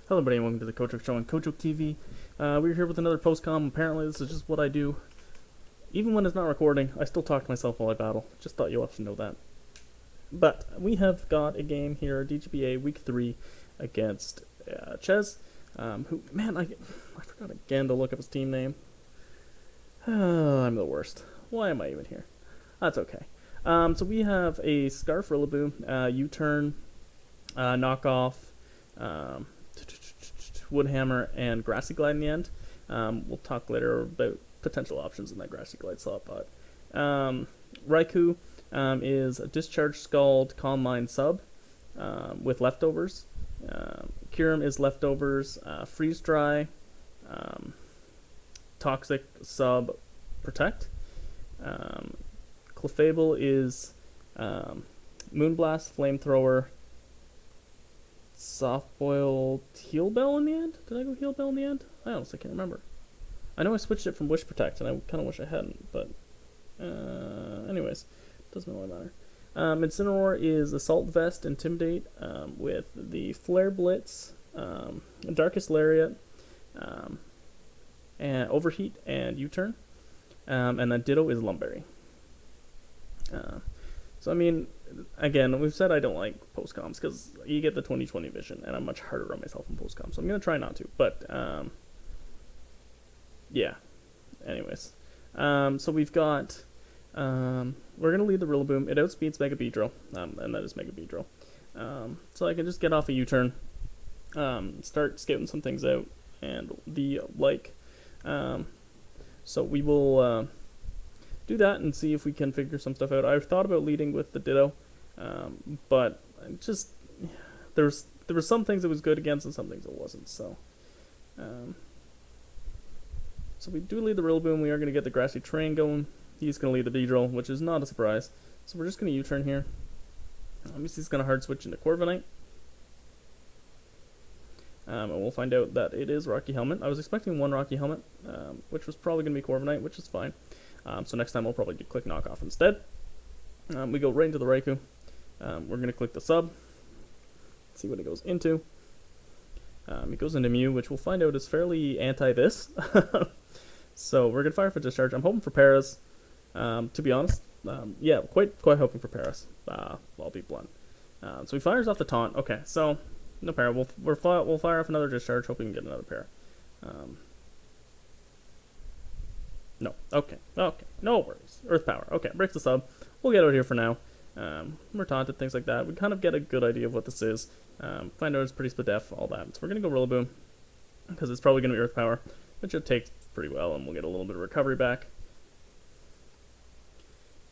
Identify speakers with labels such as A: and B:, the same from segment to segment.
A: Hello everybody and welcome to the Coach Show on Coach TV. We're here with another post-com. Apparently this is just what I do. Even when it's not recording, I still talk to myself while I battle. Just thought you all should know that. But we have got a game here, DGBA Week 3 against Ches, who, man, I forgot again to look up his team name. I'm the worst. Why am I even here? That's okay. So we have a Scarf Rillaboom, U-Turn, Knockoff, Woodhammer, and Grassy Glide in the end. We'll talk later about potential options in that Grassy Glide slot, but Raikou is a Discharge Scald Calm Mind sub with leftovers. Kyurem is leftovers, Freeze Dry, Toxic sub Protect. Clefable is Moonblast, Flamethrower, Soft Boiled Heal Bell in the end? Did I go Heal Bell in the end? I honestly can't remember. I know I switched it from Wish Protect, and I kind of wish I hadn't, but anyways, doesn't really matter. Incineroar is Assault Vest, Intimidate, with the Flare Blitz, Darkest Lariat, and Overheat, and U-Turn. And then Ditto is Lumberry. So, I mean, again, we've said I don't like postcoms because you get the 20/20 vision, and I'm much harder on myself in postcoms, so I'm going to try not to. But, yeah. Anyways. So we've got, we're going to lead the Rillaboom. It outspeeds Mega Beedrill, and that is Mega Beedrill. So I can just get off a U-turn, start scouting some things out, and the like. So we will do that and see if we can figure some stuff out. I thought about leading with the Ditto, but just there were some things it was good against and some things it wasn't. So, so we do lead the Rillaboom. We are going to get the Grassy Terrain going. He's going to lead the Beedrill, which is not a surprise. So we're just going to U-turn here. Obviously, he's going to hard switch into Corviknight. And we'll find out that it is Rocky Helmet. I was expecting one Rocky Helmet, which was probably going to be Corviknight, which is fine. So next time we'll probably click Knockoff instead. We go right into the Raikou. We're going to click the sub. See what it goes into. It goes into Mew, which we'll find out is fairly anti-this. So we're going to fire for Discharge. I'm hoping for Paras, to be honest. Yeah, quite hoping for Paras. I'll be blunt. So he fires off the Taunt. Okay, so no Para. We'll fire off another Discharge, hoping we can get another Para. No. Okay. No worries. Earth Power. Okay, breaks the sub. We'll get out here for now. We're taunted, things like that. We kind of get a good idea of what this is. Find out it's pretty split def, all that. So we're going to go Rillaboom, because it's probably going to be Earth Power, which it takes pretty well, and we'll get a little bit of recovery back.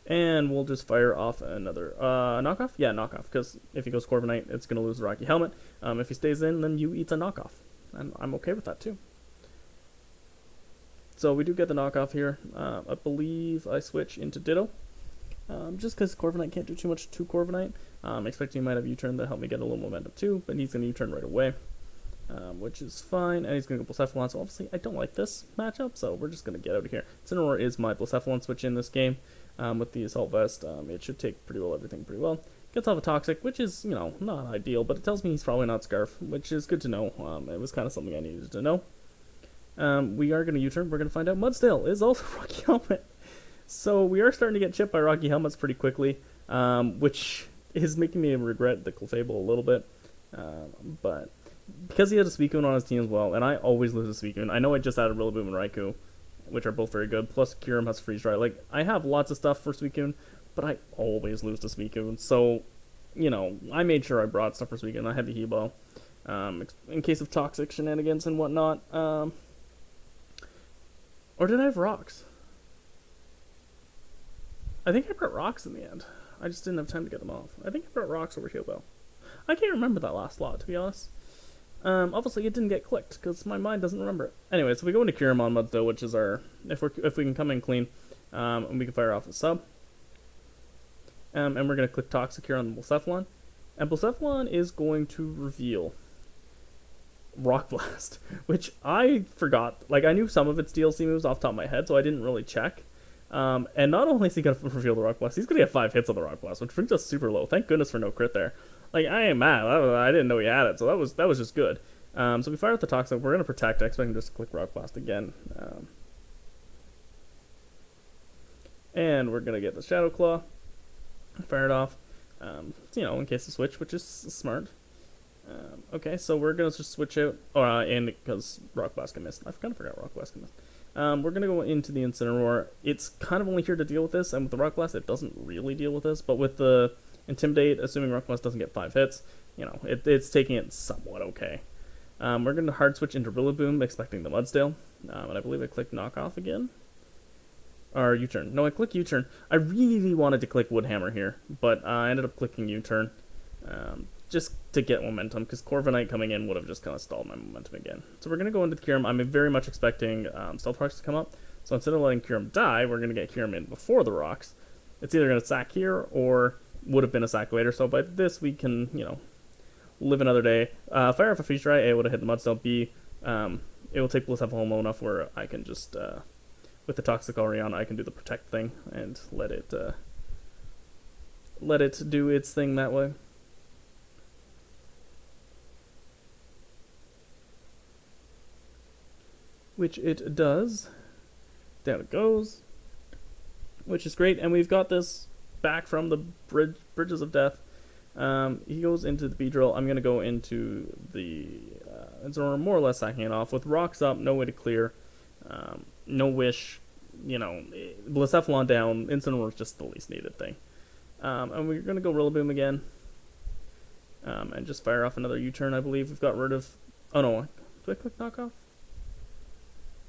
A: And we'll just fire off another Knockoff? Yeah, Knockoff, because if he goes Corviknight, it's going to lose the Rocky Helmet. If he stays in, then you eats a Knockoff. And I'm okay with that, too. So we do get the Knockoff here. I believe I switch into Ditto. Just because Corviknight can't do too much to Corviknight. I'm expecting he might have U-turn to help me get a little momentum too, but he's going to U-turn right away. Which is fine, and he's going to go Blacephalon, so obviously I don't like this matchup, so we're just going to get out of here. Incineroar is my Blacephalon switch in this game, with the Assault Vest. It should take everything pretty well. Gets off a Toxic, which is, not ideal, but it tells me he's probably not Scarf, which is good to know. It was kind of something I needed to know. We are going to U-turn. We're going to find out Mudsdale is also Rocky Helmet. So we are starting to get chipped by Rocky Helmets pretty quickly, which is making me regret the Clefable a little bit. But because he had a Suicune on his team as well, and I always lose a Suicune. I know I just added Rillaboom and Raikou, which are both very good, plus Kyurem has Freeze Dry. Like, I have lots of stuff for Suicune, but I always lose to Suicune. So, I made sure I brought stuff for Suicune. I had the Hebo, in case of Toxic shenanigans and whatnot. Or did I have Rocks? I think I brought Rocks in the end. I just didn't have time to get them off. I think I brought Rocks over Heal Bell. I can't remember that last slot, to be honest. Obviously it didn't get clicked, because my mind doesn't remember it. Anyway, so we go into Kyurem on Mudsdale, which is our... If we can come in clean, and we can fire off a sub. And we're going to click Toxic here on the Blacephalon. And Blacephalon is going to reveal Rock Blast, which I forgot. Like, I knew some of its DLC moves off the top of my head, so I didn't really check. And not only is he going to reveal the Rock Blast, he's going to get 5 hits on the Rock Blast, which brings us super low. Thank goodness for no crit there. Like, I ain't mad. I didn't know he had it, so that was just good. So we fire out the Toxic. We're going to protect. I expect him just to click Rock Blast again. And we're going to get the Shadow Claw. Fire it off. In case of switch, which is smart. Okay, so we're going to just switch out. And because Rock Blast can miss. I kind of forgot Rock Blast can miss. We're going to go into the Incineroar. It's kind of only here to deal with this, and with the Rock Blast, it doesn't really deal with this, but with the Intimidate, assuming Rock Blast doesn't get 5 hits, it's taking it somewhat okay. We're going to hard switch into Rillaboom, expecting the Mudsdale, and I believe I clicked Knock Off again. Or U-turn. No, I click U-turn. I really wanted to click Woodhammer here, but I ended up clicking U-turn. Just to get momentum, because Corviknight coming in would have just kind of stalled my momentum again. So we're going to go into the Kyurem. I'm very much expecting Stealth Rocks to come up. So instead of letting Kyurem die, we're going to get Kyurem in before the rocks. It's either going to sack here or would have been a sack later. So by this, we can, live another day. Fire off a Feature Eye, A would have hit the Mudsdale. B, it will take Blissful low enough where I can just, with the Toxic already on, I can do the Protect thing and let it do its thing that way. Which it does. Down it goes. Which is great. And we've got this back from the Bridges of Death. He goes into the Beedrill. I'm going to go into the... Incineroar, more or less sacking it off. With rocks up, no way to clear. No Wish. Blacephalon down. Incineroar is just the least needed thing. And we're going to go Rillaboom again. And just fire off another U-turn, I believe. We've got rid of... Oh, no. Do I click Knock Off?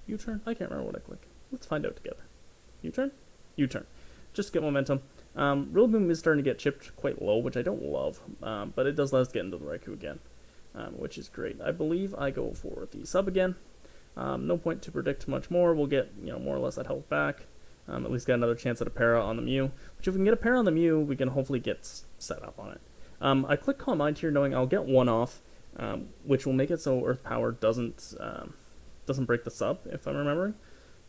A: U-turn? I can't remember what I click. Let's find out together. U-turn? U-turn. Just to get momentum. Rillaboom is starting to get chipped quite low, which I don't love, but it does let us get into the Raikou again, which is great. I believe I go for the sub again. No point to predict much more. We'll get more or less that health back. At least get another chance at a para on the Mew. Which if we can get a para on the Mew, we can hopefully get set up on it. I click Calm Mind here, knowing I'll get one off, which will make it so Earth Power doesn't break the sub, if I'm remembering.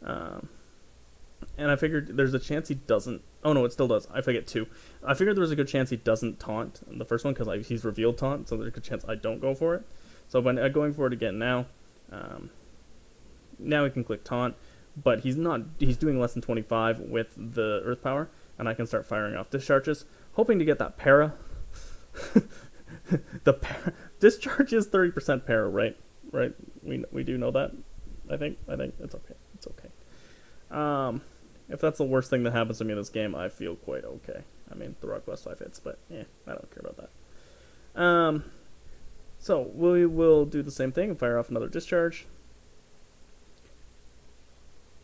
A: And I figured there's a chance he doesn't... Oh, no, it still does. I forget 2. I figured there was a good chance he doesn't taunt the first one, because he's revealed taunt, so there's a good chance I don't go for it. So when I'm going for it again now, now we can click taunt, but he's doing less than 25 with the Earth Power, and I can start firing off discharges, hoping to get that para. Discharge is 30% para, right? Right? We do know that. I think it's okay. It's okay. If that's the worst thing that happens to me in this game, I feel quite okay. I mean, the Rock Blast 5 hits, but I don't care about that. So we will do the same thing and fire off another discharge.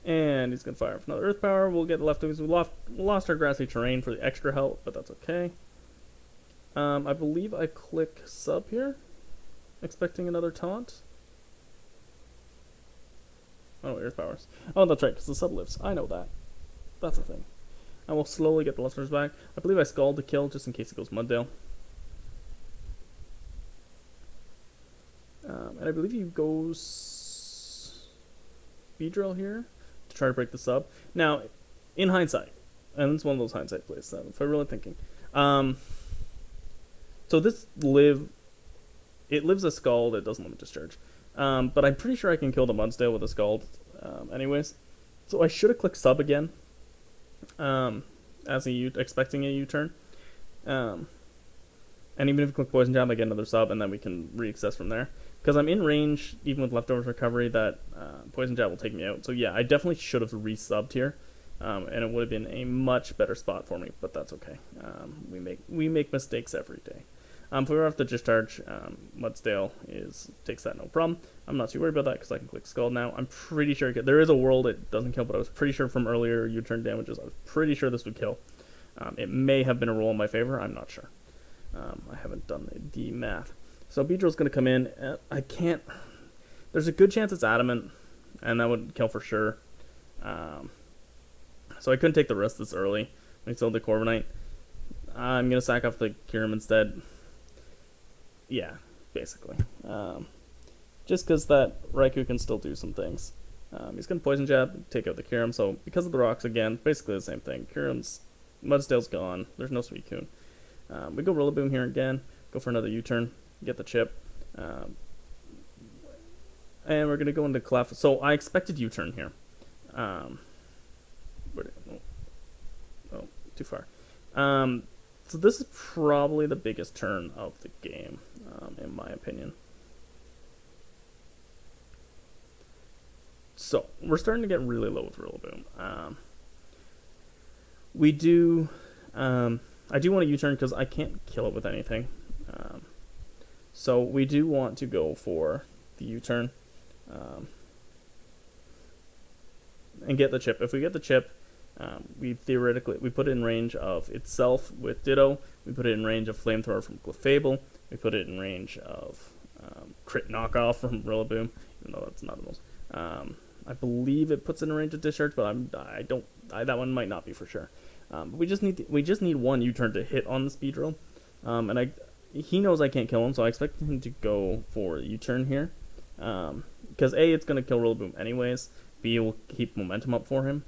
A: And he's gonna fire off another Earth Power. We'll get the leftovers. We lost our grassy terrain for the extra health, but that's okay. I believe I click sub here, expecting another taunt. Oh, Earth Powers. Oh, that's right, because the sub lives. I know that. That's a thing. And we'll slowly get the listeners back. I believe I Scald to kill, just in case it goes Muddale. And I believe he goes Beedrill here to try to break the sub. Now, in hindsight, and it's one of those hindsight plays, if I'm really thinking. So this it lives a Scald, it doesn't limit discharge. But I'm pretty sure I can kill the Mudsdale with a Scald anyways. So I should have clicked sub again, as expecting a U-turn. And even if you click Poison Jab, I get another sub, and then we can re-access from there. Because I'm in range, even with Leftovers Recovery, that Poison Jab will take me out. So yeah, I definitely should have re-subbed here. And it would have been a much better spot for me, but that's okay. We make mistakes every day. If we were off the discharge, Mudsdale takes that no problem. I'm not too worried about that because I can click Scald now. I'm pretty sure there is a world it doesn't kill, but I was pretty sure from earlier U-turn damages, I was pretty sure this would kill. It may have been a roll in my favor. I'm not sure. I haven't done the math. So Beedrill's going to come in. I can't... There's a good chance it's Adamant, and that would kill for sure. So I couldn't take the risk this early. I still the Corviknight. I'm going to sack off the Kyurem instead. Yeah, basically. Just because that Raikou can still do some things. He's going to Poison Jab, take out the Kyurem. So because of the rocks, again, basically the same thing. Mudsdale's gone. There's no Suicune. We go Rillaboom here again. Go for another U-turn. Get the chip. And we're going to go into Clef. So I expected U-turn here. Oh, too far. So this is probably the biggest turn of the game, in my opinion. So we're starting to get really low with Rillaboom. We do. I do want to U-turn because I can't kill it with anything. So we do want to go for the U-turn and get the chip. If we get the chip, we theoretically put it in range of itself with Ditto. We put it in range of Flamethrower from Clefable. We put it in range of Crit Knockoff from Rillaboom, even though that's not the most. I believe it puts it in range of Discharge, but that one might not be for sure. But we just need one U-turn to hit on the speed drill, and he knows I can't kill him, so I expect him to go for U-turn here, because A, it's going to kill Rillaboom anyways. B, it will keep momentum up for him,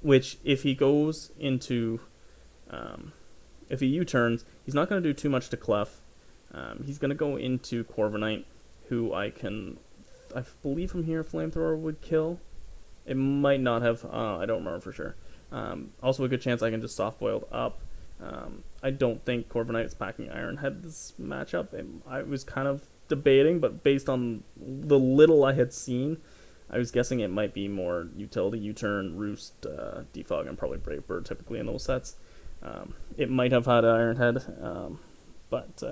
A: which if he goes into if he U-turns, he's not going to do too much to Clef. He's going to go into Corviknight, who I believe from here Flamethrower would kill. It might not have. I don't remember for sure. Also, a good chance I can just soft boiled up. I don't think Corviknight's packing Iron Head this matchup. I was kind of debating, but based on the little I had seen, I was guessing it might be more utility, U-turn, Roost, Defog, and probably Brave Bird typically in those sets. It might have had Iron Head, but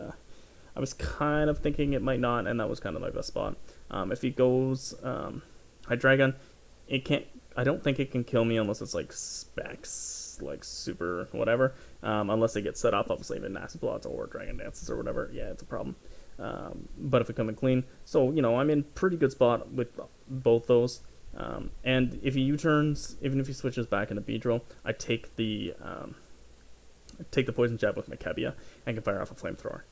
A: I was kind of thinking it might not, and that was kind of my best spot. If he goes Hydreigon, it can't. I don't think it can kill me unless it's like specs, like super whatever. Unless they get set up, obviously, if it Nasty Plots or Dragon Dances or whatever, yeah, it's a problem. But if it come in clean, so I'm in pretty good spot with both those. And if he U-turns, even if he switches back into Beedrill, I take the Poison Jab with Makebia and can fire off a Flamethrower.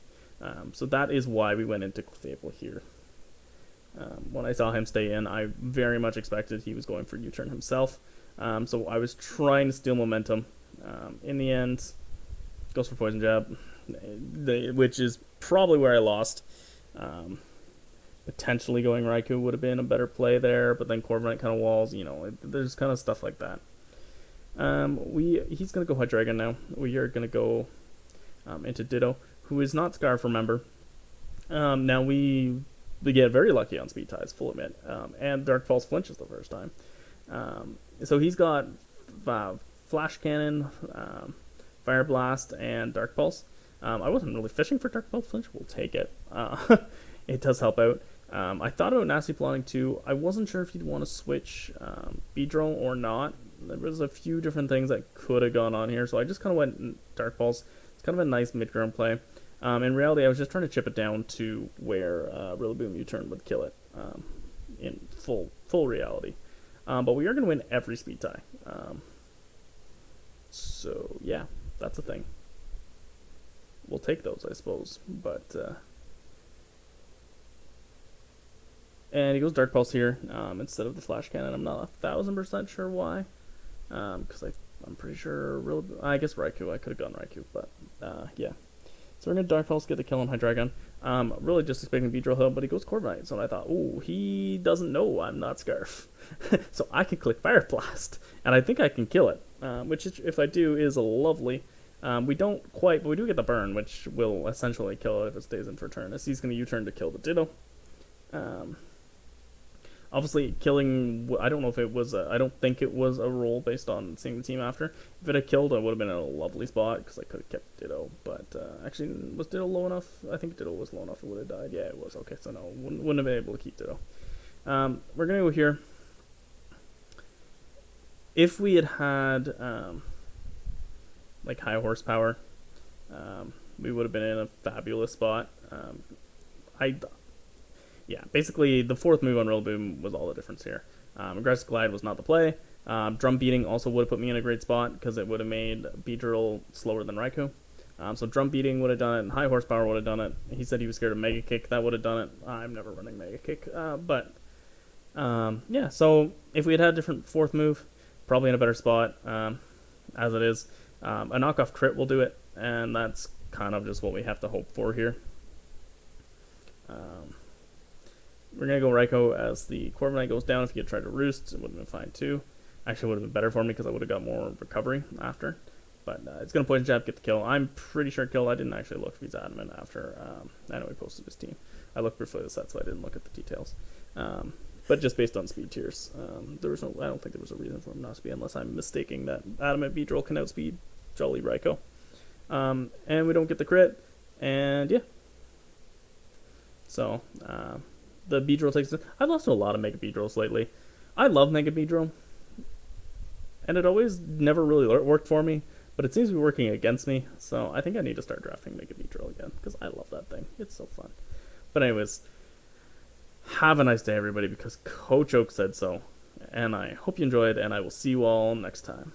A: So that is why we went into Clefable here. When I saw him stay in, I very much expected he was going for U-turn himself. So I was trying to steal momentum. In the end, goes for Poison Jab, which is probably where I lost. Potentially going Raikou would have been a better play there, but then Corviknight kind of walls. There's kind of stuff like that. He's going to go Hydreigon now. We are going to go into Ditto, who is not Scarf, remember. Now we get very lucky on speed ties, full admit, and Dark Pulse flinches the first time. So he's got Flash Cannon, Fire Blast, and Dark Pulse. I wasn't really fishing for Dark Pulse flinch. We'll take it. It does help out. I thought about Nasty Plotting too. I wasn't sure if you'd want to switch Beedrill or not. There was a few different things that could have gone on here, so I just kind of went Dark Pulse. It's kind of a nice mid-ground play. In reality, I was just trying to chip it down to where Rillaboom U-turn would kill it in full reality. But we are going to win every speed tie. So, yeah, that's a thing. We'll take those, I suppose. But, and he goes Dark Pulse here instead of the Flash Cannon. I'm not 1,000% sure why. Because I'm pretty sure I guess Raikou. I could have gone Raikou, but yeah. So we're going to Dark Pulse, get the kill on Hydreigon. Really just expecting Beedrill Hill, but he goes Corviknight. So I thought, ooh, he doesn't know I'm not Scarf. So I can click Fire Blast, and I think I can kill it. Which, if I do, is lovely. We don't quite, but we do get the burn, which will essentially kill it if it stays in for turn. As he's going to U-turn to kill the Ditto. Obviously, killing, I don't know if it was, I don't think it was a roll based on seeing the team after. If it had killed, I would have been in a lovely spot, because I could have kept Ditto. But, actually, was Ditto low enough? I think Ditto was low enough, it would have died. Yeah, it was. Okay, so no, wouldn't have been able to keep Ditto. We're going to go here. If we had had, like, high horsepower, we would have been in a fabulous spot. Yeah, basically, the fourth move on Rillaboom was all the difference here. Aggressive Glide was not the play. Drum Beating also would have put me in a great spot, because it would have made Beedrill slower than Raikou. So Drum Beating would have done it, and High Horsepower would have done it. He said he was scared of Mega Kick. That would have done it. I'm never running Mega Kick. Yeah, so if we had had a different fourth move, probably in a better spot, as it is. A knockoff crit will do it, and that's kind of just what we have to hope for here. we're going to go Raikou as the Corviknight goes down. If he had tried to roost, it would have been fine too. Actually, would have been better for me because I would have got more recovery after. But it's going to poison jab, get the kill. I'm pretty sure kill. I didn't actually look if he's adamant after. I know he posted his team. I looked briefly at the set, so I didn't look at the details. But just based on speed tiers, there was no. I don't think there was a reason for him not to be, unless I'm mistaking that adamant Beedrill can outspeed Jolly Raikou. And we don't get the crit, and yeah. So the Beedrill takes. I've lost to a lot of Mega Beedrills lately. I love Mega Beedrill, and it always never really worked for me. But it seems to be working against me, so I think I need to start drafting Mega Beedrill again, because I love that thing. It's so fun. But anyways, have a nice day, everybody, because Coach Oak said so. And I hope you enjoyed, and I will see you all next time.